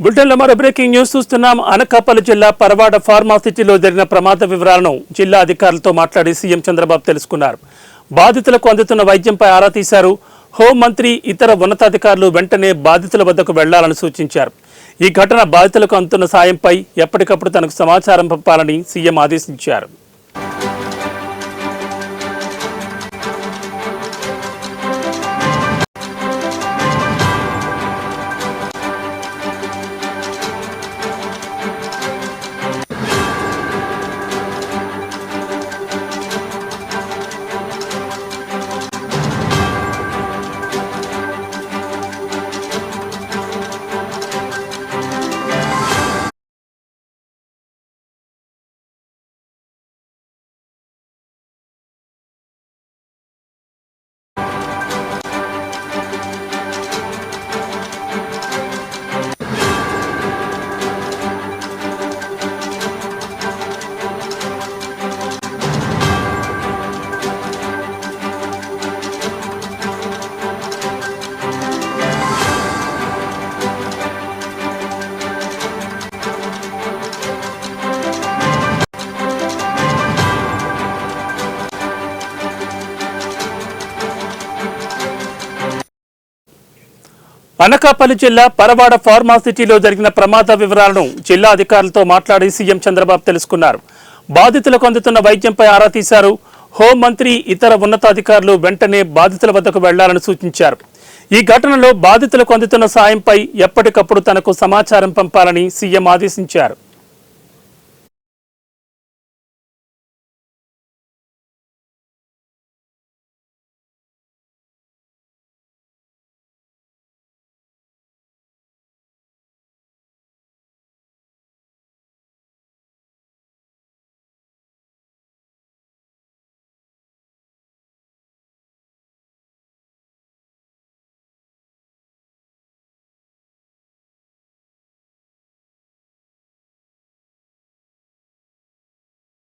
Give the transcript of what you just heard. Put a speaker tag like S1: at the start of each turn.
S1: బులెటిన్లో మరో breaking news చూస్తున్నాం. అనకాపల్లి జిల్లా పరవాడ ఫార్మాసిటీలో జరిగిన ప్రమాద వివరాలను జిల్లా అధికారులతో మాట్లాడి సీఎం చంద్రబాబు తెలుసుకున్నారు. బాధితులకు అందుతున్న వైద్యంపై ఆరా తీశారు. హోంమంత్రి ఇతర ఉన్నతాధికారులు వెంటనే బాధితుల వద్దకు వెళ్లాలని సూచించారు. ఈ ఘటన బాధితులకు అందుతున్న సాయంపై ఎప్పటికప్పుడు తనకు సమాచారం పంపాలని సీఎం ఆదేశించారు. అనకాపల్లి జిల్లా పరవాడ ఫార్మాసిటీలో జరిగిన ప్రమాద వివరాలను జిల్లా అధికారులతో మాట్లాడి సీఎం చంద్రబాబు తెలుసుకున్నారు. బాధితులకు అందుతున్న వైద్యంపై ఆరా తీశారు. హోంమంత్రి ఇతర ఉన్నతాధికారులు వెంటనే బాధితుల వద్దకు వెళ్లాలని సూచించారు. ఈ ఘటనలో బాధితులకు అందుతున్న సాయంపై ఎప్పటికప్పుడు తనకు సమాచారం పంపాలని సీఎం ఆదేశించారు.